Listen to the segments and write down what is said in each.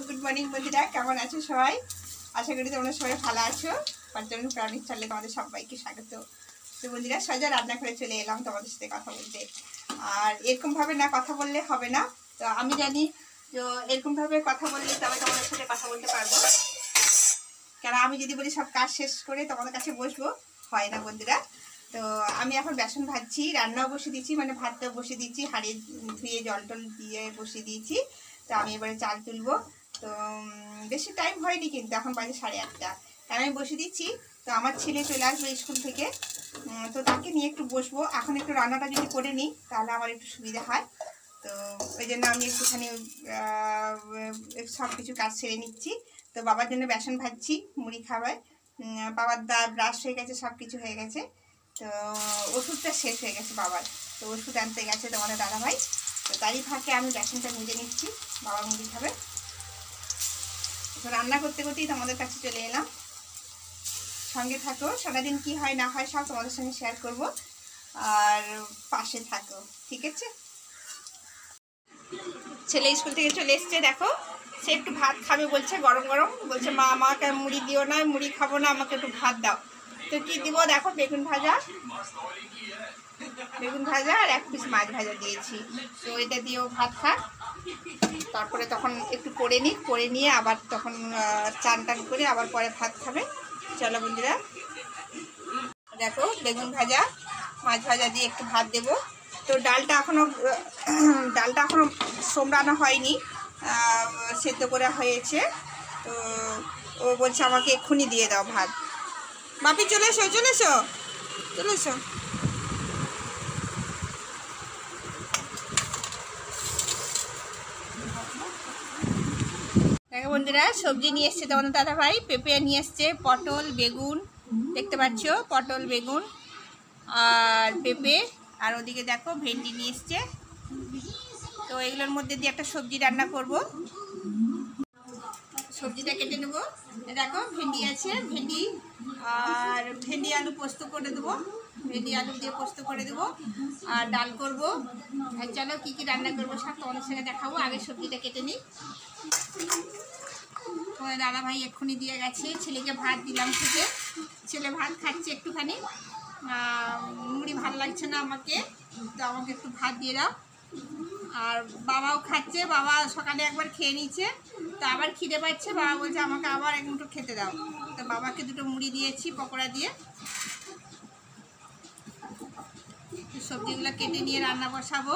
Good morning বন্ধুরা, কেমন আছো সবাই? আশা করি তোমরা সবাই ভালো আছো। পর্যটন প্রাণী চ্যানেলে তোমাদের সবাইকে স্বাগত। তো বন্ধুরা, সোজা রান্না করে চলে এলাম তোমাদের সাথে কথা বলতে। আর এরকমভাবে না কথা বললে হবে না। তো আমি জানি তো এরকমভাবে কথা বললে তবে তোমাদের সাথে কথা বলতে পারবো। কেন আমি যদি বলি সব কাজ শেষ করে তোমাদের কাছে বসবো, হয় না বন্ধুরা। তো আমি এখন বেসন ভাজছি, রান্নাও বসে দিয়েছি, মানে ভাতটাও বসে দিয়েছি, হাঁড়ি ধুয়ে জল টল দিয়ে বসিয়ে দিয়েছি। তো আমি এবারে চাল তুলবো। তো বেশি টাইম হয়নি, কিন্তু এখন বাজে 8:30। কারণ আমি বসে দিচ্ছি। তো আমার ছেলে চলে আসবে স্কুল থেকে, তো তাকে নিয়ে একটু বসবো। এখন একটু রান্নাটা যদি করে নিই তাহলে আমার একটু সুবিধা হয়। তো ওই জন্য আমি একটুখানি সব কিছু কাজ সেরে নিচ্ছি। তো বাবার জন্য বেসন ভাজছি, মুড়ি খাবার। বাবার ব্রাশ হয়ে গেছে, সব কিছু হয়ে গেছে। তো ওষুধটা শেষ হয়ে গেছে বাবার, তো ওষুধ আনতে গেছে তোমাদের দাদাভাই। তো তারই ফাঁকে আমি বেসনটা মুড়ে নিচ্ছি, বাবা মুড়ি খাবে। তো রান্না করতে করতেই তোমাদের কাছে চলে এলাম। সঙ্গে থাকো, সারাদিন কি হয় না হয় সব তোমাদের সঙ্গে শেয়ার করব। আর পাশে থাকো, ঠিক আছে? ছেলে স্কুল থেকে চলে এসছে, দেখো সে একটু ভাত খাবে বলছে, গরম গরম বলছে, মা আমাকে মুড়ি দিও না, মুড়ি খাবো না, আমাকে একটু ভাত দাও। তো কি দিব দেখো, বেগুন ভাজা আর 1 পিস মাছ ভাজা দিয়েছি। তো এটা দিয়েও ভাত খাক। তারপরে তখন একটু করে নিয়ে আবার তখন চান টান করে আবার পরে ভাত খাবে। চলো বন্ধুরা, দেখো বেগুন ভাজা মাছ ভাজা দিয়ে একটু ভাত দেবো। তো ডালটা এখনও সোমরানো হয়নি, সেদ্ধ করে হয়েছে। তো ও বলছে আমাকে এক্ষুনি দিয়ে দাও ভাত। বাপি চলে এসো। দেখো বন্ধুরা, সবজি নিয়ে এসছে তোমাদের দাদাভাই। পেঁপে নিয়ে এসছে, পটল বেগুন, দেখতে পাচ্ছ পটল বেগুন আর পেঁপে। আর ওদিকে দেখো ভেন্ডি নিয়ে এসছে। তো এগুলোর মধ্যে দিয়ে একটা সবজি রান্না করব। সবজিটা কেটে নেবো। দেখো ভেন্ডি আছে, ভেন্ডি আলু পোস্ত করে দেবো। ভেন্ডি আলু দিয়ে পোস্ত করে দেবো আর ডাল করব। আর চলো কী কী রান্না করবো সব তোমাদের সঙ্গে দেখাবো। আগে সবজিটা কেটে নিই। তোমার দাদাভাই এক্ষুনি দিয়ে গেছে, ছেলেকে ভাত দিলাম থেকে। ছেলে ভাত খাচ্ছে একটুখানি, মুড়ি ভালো লাগছে না আমাকে, তো আমাকে একটু ভাত দিয়ে দাও। আর বাবাও খাচ্ছে, বাবা সকালে একবার খেয়ে নিচ্ছে, তো আবার খিদে পাচ্ছে। বাবা বলছে আমাকে আবার এক মুঠো খেতে দাও। তো বাবাকে দুটো মুড়ি দিয়েছি পকোড়া দিয়ে। সবজিগুলো কেটে নিয়ে রান্না বসাবো।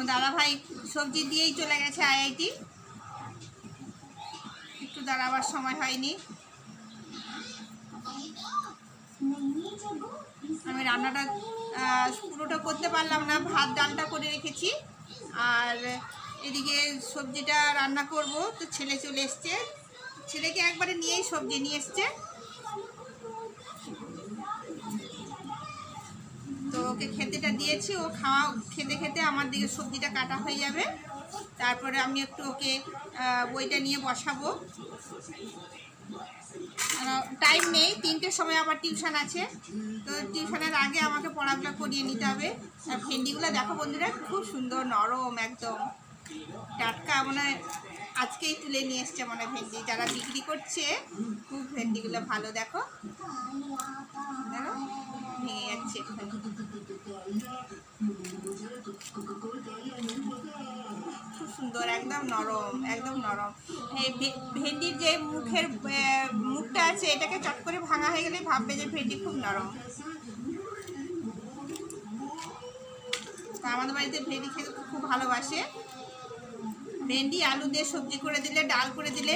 দাদাভাই সবজি দিয়েই চলে গেছে আইআইটি, একটু দাঁড়াবার সময় হয়নি। আমি রান্নাটা পুরোটা করতে পারলাম না, ভাত ডালটা করে রেখেছি। আর এদিকে সবজিটা রান্না করব। তো ছেলে চলে এসছে, ছেলেকে একবারে নিয়েই সবজি নিয়ে এসছে। তো ওকে খেতেটা দিয়েছি, ও খেতে খেতে আমার দিকে সবজিটা কাটা হয়ে যাবে। তারপরে আমি একটু ওকে বইটা নিয়ে বসাবো। টাইম নেই, 3টের সময় আবার টিউশন আছে। তো টিউশনের আগে আমাকে পড়াগুলো করিয়ে নিতে হবে। আর ভেন্ডিগুলো দেখো বন্ধুরা, খুব সুন্দর নরম, একদম টাটকা, মানে আজকেই তুলে নিয়ে এসছে মানে ভেন্ডি। যারা বিক্রি করছে খুব ভেন্ডিগুলো ভালো, দেখো ভেঙে যাচ্ছে। খুব সুন্দর, একদম নরম। এই ভেন্ডির যে মুখটা আছে, এটাকে চট করে ভাঙা হয়ে গেলে ভাববে যে ভেন্ডি খুব নরম। আমাদের বাড়িতে ভেন্ডি খেতে খুব ভালোবাসে। ভেন্ডি আলু দিয়ে সবজি করে দিলে, ডাল করে দিলে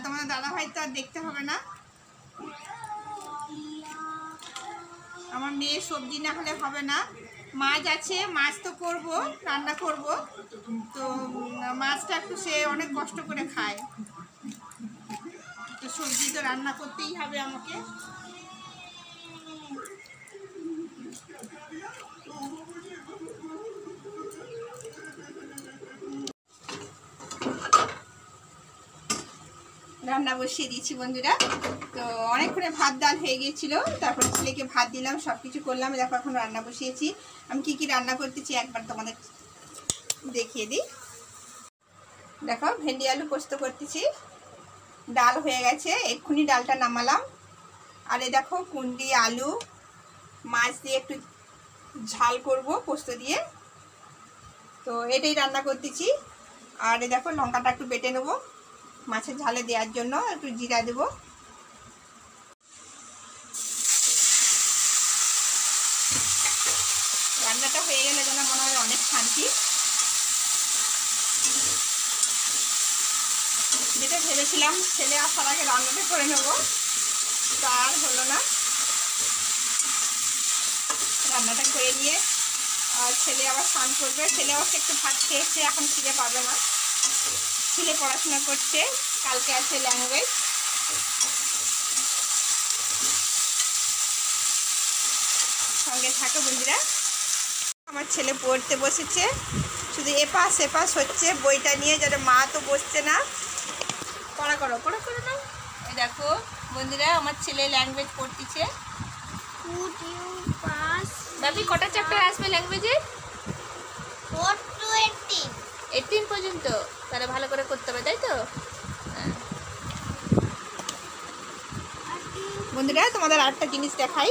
তোমাদের দাদাভাই তো আর দেখতে হবে না। আমার মেয়ে সবজি না হলে হবে না। মাছ আছে, মাছ তো রান্না করব। তো মাছটা একটু সে অনেক কষ্ট করে খায়, তো সবজি তো রান্না করতেই হবে আমাকে। রান্না বসিয়ে দিয়েছি বন্ধুরা। তো অনেকক্ষণে ভাত ডাল হয়ে গিয়েছিল, তারপরে ছেলেকে ভাত দিলাম, সব কিছু করলাম। দেখো এখন রান্না বসিয়েছি। আমি কি রান্না করতেছি একবার তোমাদের দেখিয়ে দিই। দেখো ভেন্ডি আলু পোস্ত করতেছি, ডাল হয়ে গেছে, এক্ষুনি ডালটা নামালাম। আর এই দেখো কুন্ডি আলু মাছ দিয়ে একটু ঝাল করব পোস্ত দিয়ে, তো এটাই রান্না করতেছি। আর এই দেখো লঙ্কাটা একটু বেটে নেবো মাছের ঝালে দেওয়ার জন্য, একটু জিরা দেবো। রান্নাটা হয়ে গেলে যেন মনে হয় অনেক শান্তি। যেটা ভেবেছিলাম ছেলে আসার আগে রান্নাটা করে নেবো, তা আর হলো না। রান্নাটা করে নিয়ে আর ছেলে আবার স্নান করবে, ছেলে অবশ্য একটু ভাত খেয়েছে, এখন খিদে পাবে না। ছেলে পড়াশোনা করছে, কালকে আছে ল্যাঙ্গুয়েজ। সঙ্গে থাকো বন্ধুরা। আমার ছেলে পড়তে বসেছে, শুধু এপাশ এপাশ হচ্ছে বইটা নিয়ে, যেন মা তো বসছে না। পড়া করো পড়া করো না। এই দেখো বন্ধুরা আমার ছেলে ল্যাঙ্গুয়েজ পড়তেছে। বাবি কটা চ্যাপ্টার আসবে ল্যাঙ্গুয়েজে? 4 to 18 18 পর্যন্ত, তাহলে ভালো করে করতে হবে, তাই তো? বন্ধুরা তোমাদের আরেকটা জিনিস দেখাই।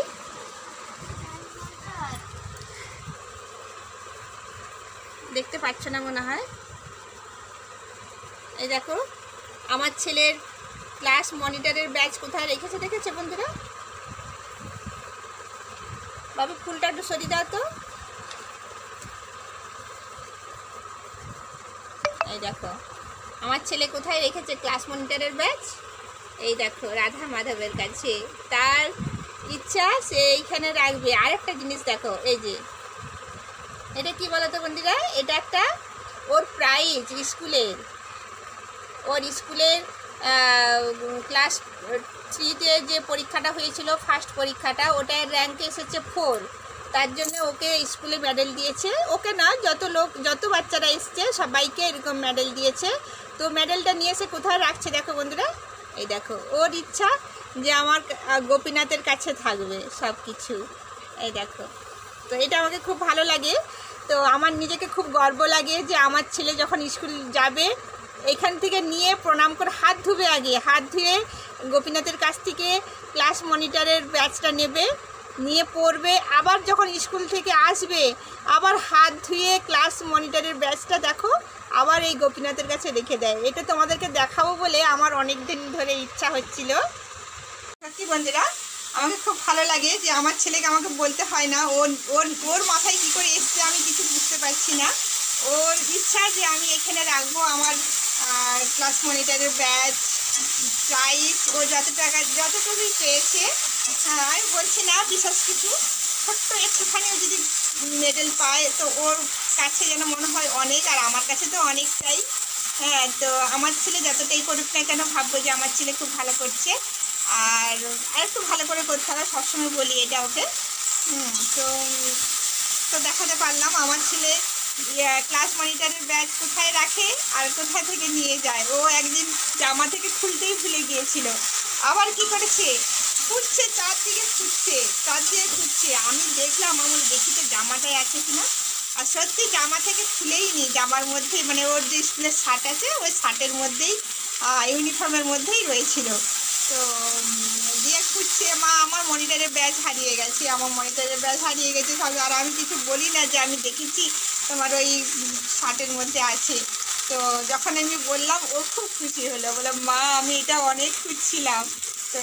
দেখতে পাচ্ছ না মনে হয়। এই দেখো আমার ছেলের ক্লাস মনিটরের ব্যাচ কোথায় রেখেছে দেখেছে বন্ধুরা? বাবু ফুলটা একটু সরিয়ে দাও তো। এই দেখো আমার ছেলে কোথায় রেখেছে ক্লাস মনিটরের ব্যাচ, এই দেখো রাধা মাধবের কাছে। তার ইচ্ছা সে এইখানে রাখবে। আরেকটা জিনিস দেখো, এই যে এটা কি বলতো বন্ধুরা, এটা একটা ওর প্রাইজ স্কুলের। ওর স্কুলের ক্লাস 3-তে যে পরীক্ষাটা হয়েছিল, ফার্স্ট পরীক্ষাটা, ওটার র্যাঙ্ক এসেছে 4। তার জন্য ওকে স্কুলে মেডেল দিয়েছে। ওকে না, যত বাচ্চারা এসছে সবাইকে এরকম মেডেল দিয়েছে। তো মেডেলটা নিয়ে এসে কোথায় রাখছে দেখো বন্ধুরা, এই দেখো। ওর ইচ্ছা যে আমার গোপীনাথের কাছে থাকবে সব কিছু, এই দেখো। তো এটা আমাকে খুব ভালো লাগে। তো আমার নিজেকে খুব গর্ব লাগে যে আমার ছেলে যখন স্কুল যাবে এখান থেকে নিয়ে প্রণাম করে হাত ধুবে, আগে হাত ধুয়ে গোপীনাথের কাছ থেকে ক্লাস মনিটরের ব্যাচটা নেবে, নিয়ে পড়বে। আবার যখন স্কুল থেকে আসবে আবার হাত ধুয়ে ক্লাস মনিটরের ব্যাচটা দেখো আবার এই গোপীনাথের কাছে রেখে দেয়। এটা তোমাদেরকে দেখাবো বলে আমার অনেক দিন ধরে ইচ্ছা হচ্ছিল। সত্যি বন্ধুরা আমাকে খুব ভালো লাগে যে আমার ছেলেকে আমাকে বলতে হয় না, ওর মাথায় কী করে এসছে আমি কিছু বুঝতে পারছি না। ওর ইচ্ছা যে আমি এখানে রাখবো আমার ক্লাস মনিটরের ব্যাচ, প্রাইজ। ও যতটুকুই পেয়েছে, আমি বলছি না বিশেষ কিছু, ছোট্ট একটুখানিও যদি মেডেল পায় তো ওর কাছে যেন মনে হয় অনেক, আর আমার কাছে তো অনেকটাই। হ্যাঁ, তো আমার ছেলে যতটাই করুক না কেন ভাববো যে আমার ছেলে খুব ভালো করছে, আর একটু ভালো করে করতে হবে, সবসময় বলি এটা ওকে। তো দেখাতে পারলাম আমার ছেলে ক্লাস মনিটরের ব্যাচ কোথায় রাখে আর কোথায় থেকে নিয়ে যায়। ও একদিন জামা থেকে খুলতেই ভুলে গিয়েছিল, আবার কি করেছে, খুঁজছে চারদিকে খুঁজছে। আমি দেখলাম, আমার দেখি তো জামাটাই আছে কিনা, আর সত্যি জামা থেকে খুলেই নি, জামার মধ্যে মানে ওর যে স্কুলের শার্ট আছে ওই শার্টের মধ্যেই ইউনিফর্মের মধ্যেই রয়েছিল। তো দিয়ে খুঁজছে, মা আমার মনিটরের ব্যাচ হারিয়ে গেছে, সব। আর আমি কিছু বলি না যে আমি দেখেছি তোমার ওই শার্টের মধ্যে আছে। তো যখন আমি বললাম ও খুব খুশি হলো, বলে মা আমি এটা অনেক খুঁজছিলাম, তো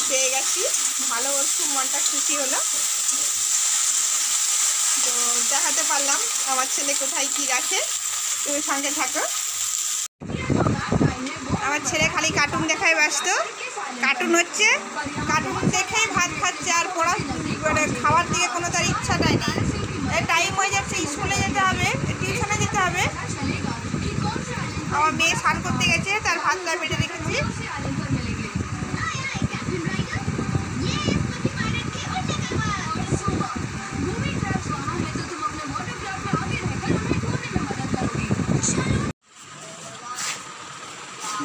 পেয়ে গেছি। ভালো, ওর খুব মনটা খুশি হলো। তো দেখাতে পারলাম আমার ছেলে কোথায় কি রাখে। তুমি সঙ্গে থাকো। আমার ছেলে খালি কার্টুন দেখায় ব্যস্ত, কার্টুন হচ্ছে, কার্টুন দেখেই ভাত খাচ্ছে, আর খাওয়ার দিকে কোনো তার ইচ্ছাটাই নেই। টাইম হয়ে যাচ্ছে, স্কুলে যেতে হবে, টিউশনে যেতে হবে। আমার মেয়ে স্নান করতে গেছে, তার ভাতটা বেটে রেখেছি।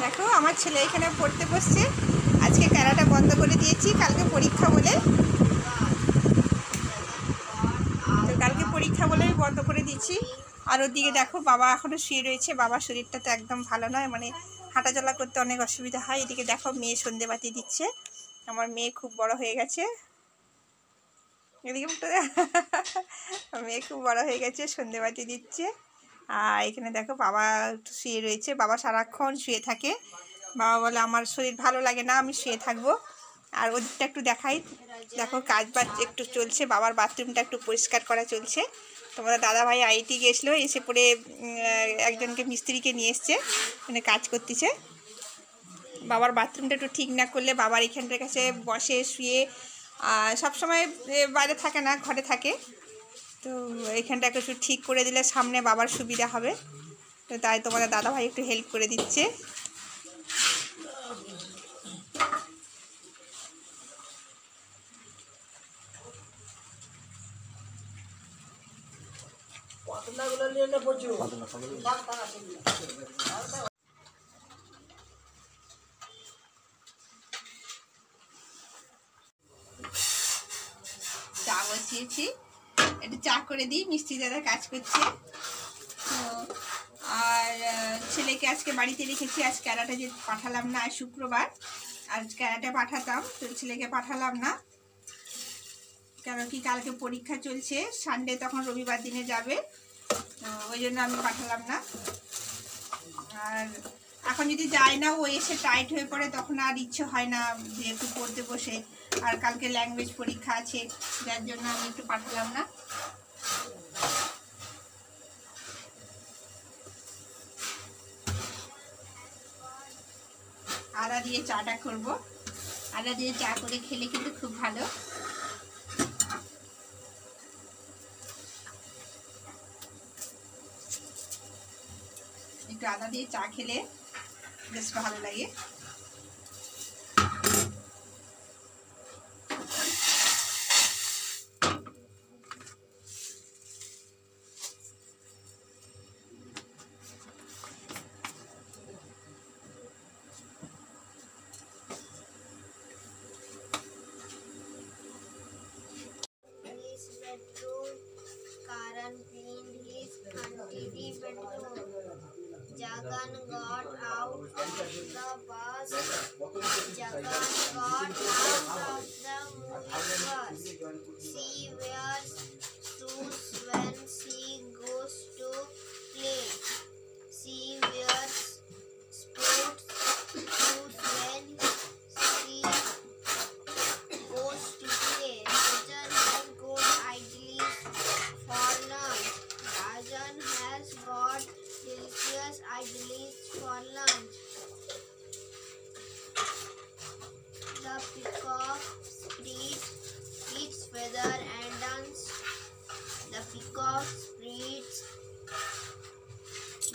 দেখো আমার ছেলে এখানে পড়তে বসছে। আজকে ক্যারাটা বন্ধ করে দিয়েছি, কালকে পরীক্ষা বলে। তো কালকে পরীক্ষা বলে বন্ধ করে দিচ্ছি। আর ওদিকে দেখো বাবা এখনও শুয়ে রয়েছে, বাবার শরীরটা তো একদম ভালো নয়, মানে হাঁটাচলা করতে অনেক অসুবিধা হয়। এদিকে দেখো মেয়ে সন্ধেবাতি দিচ্ছে, আমার মেয়ে খুব বড় হয়ে গেছে, এদিকে মেয়ে খুব বড় হয়ে গেছে, সন্ধেবাতি দিচ্ছে। আর এখানে দেখো বাবা শুয়ে রয়েছে, বাবা সারাক্ষণ শুয়ে থাকে, বাবা বলে আমার শরীর ভালো লাগে না, আমি শুয়ে থাকবো। আর ওদিকটা একটু দেখাই, দেখো কাজ বাজ একটু চলছে, বাবার বাথরুমটা একটু পরিষ্কার করা চলছে। তোমাদের দাদাভাই আইটি গেছিলো, এসে পরে একজনকে মিস্ত্রিকে নিয়ে এসছে, মানে কাজ করতেছে। বাবার বাথরুমটা একটু ঠিক না করলে বাবার এখানটার কাছে বসে শুয়ে সবসময় বাইরে থাকে না, ঘরে থাকে, তো এখানটা একটু ঠিক করে দিলে সামনে বাবার সুবিধা হবে, তো তাই তোমাদের দাদাভাই একটু হেল্প করে দিচ্ছে। চা বসিয়েছি, একটু চা করে দিই, মিস্ত্রি দাদা কাজ করছে। তো আর ছেলেকে আজকে বাড়িতে রেখেছি, আজ ক্যারাটা যে পাঠালাম না, আজ শুক্রবার, আজ ক্যারাটা পাঠাতাম, তো ছেলেকে পাঠালাম না, কেন কি কালকে পরীক্ষা চলছে, সানডে তখন রবিবার দিনে যাবে, তো ওই জন্য আমি পাঠালাম না। আর এখন যদি যায় না, ও এসে টাইট হয়ে পড়ে, তখন আর ইচ্ছে হয় না যে একটু পড়তে বসে, আর কালকে ল্যাঙ্গুয়েজ পরীক্ষা আছে, যার জন্য আমি একটু পাঠালাম না। আদা দিয়ে চাটা করব, আদা দিয়ে চা করে খেলে কিন্তু খুব ভালো। একটু আদা দিয়ে চা খেলে বেশ ভালো লাগে। Karan cleaned his untidy bedroom. Jagan got out of the bus. Jagan got out of the moving bus. She wears shoes when she goes to play. She wears sports shoes when she goes to play. Rajan has got idlis for lunch. Rajan has got delicious idlis for lunch. The peacock spreads its feather and danced. The peacock spreads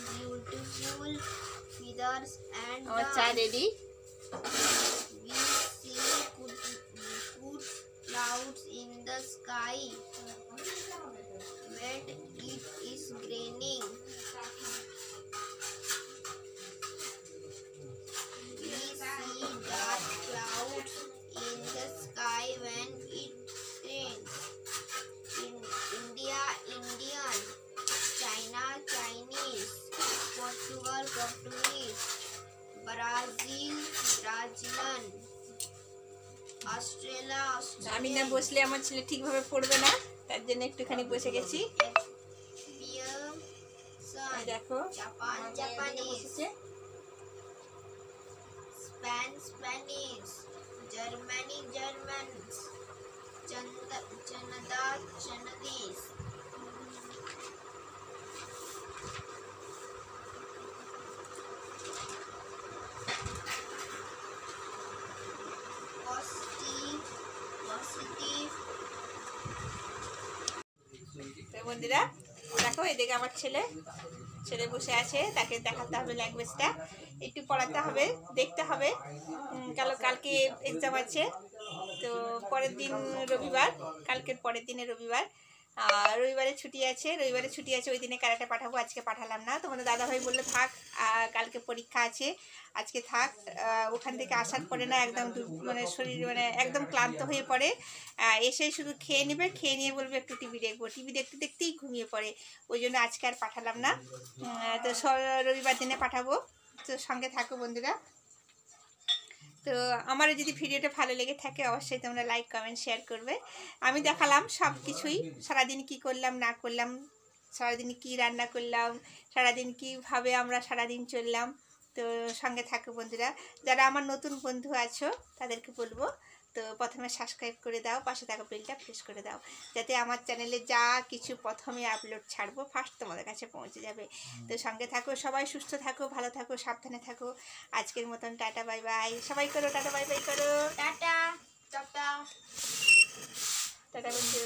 beautiful feathers and আমার চা ready. we see good clouds in the sky when it is raining. We see dark clouds in the sky when it rains. In India, Indian. China, Chinese. Portugal, Portuguese. Brazil, Brazilian. Australia, আমি না Australian. বসলে আমার ছেলে ঠিকভাবে পড়বে না, তার জন্য একটুখানি বসে গেছি। এই দেখো Japan, আমার মেয়ে Japanese. বসেছে। Spain, Spanish. Germany, Germans. Canada, Canadies. Positive, positive. তো বন্ধুরা দেখো এদিকে আমার ছেলে বসে আছে, তাকে দেখাতে হবে ল্যাঙ্গুয়েজটা, একটু পড়াতে হবে, দেখতে হবে। কালকে এক্সাম আছে, তো পরের দিন রবিবার, কালকের পরের দিনে রবিবার, আর রবিবারে ছুটি আছে, ওই দিনে ক্যারাটে পাঠাবো, আজকে পাঠালাম না। তোমাদের দাদাভাই বললো থাক, কালকে পরীক্ষা আছে, আজকে থাক। ওখান থেকে আসার পরে না একদম মানে শরীর মানে একদম ক্লান্ত হয়ে পড়ে, এসে শুধু খেয়ে নেবে, খেয়ে নিয়ে বলবে একটু টিভি দেখবো, টিভি দেখতে দেখতেই ঘুমিয়ে পড়ে। ওই জন্য আজকে আর পাঠালাম না। তো রবিবার দিনে পাঠাবো। তো সঙ্গে থাকো বন্ধুরা। তো আমারও যদি ভিডিওটা ভালো লেগে থাকে অবশ্যই তোমরা লাইক কমেন্ট শেয়ার করবে। আমি দেখালাম সব কিছুই, সারাদিন কি করলাম না করলাম, সারাদিন কি রান্না করলাম, সারাদিন কীভাবে আমরা সারাদিন চললাম। তো সঙ্গে থাকো বন্ধুরা। যারা আমার নতুন বন্ধু আছো তাদেরকে বলবো, তো প্রথমে সাবস্ক্রাইব করে দাও, পাশে থাকা বেলটা প্রেস করে দাও, যাতে আমার চ্যানেলে যা কিছু প্রথমে আপলোড ছাড়বো ফার্স্ট তোমাদের কাছে পৌঁছে যাবে। তো সঙ্গে থাকো, সবাই সুস্থ থাকো, ভালো থাকো, সাবধানে থাকো। আজকের মতন টাটা বাই বাই, সবাই করো টাটা বাই বাই করো, টাটা টাটা টাটা বন্ধু।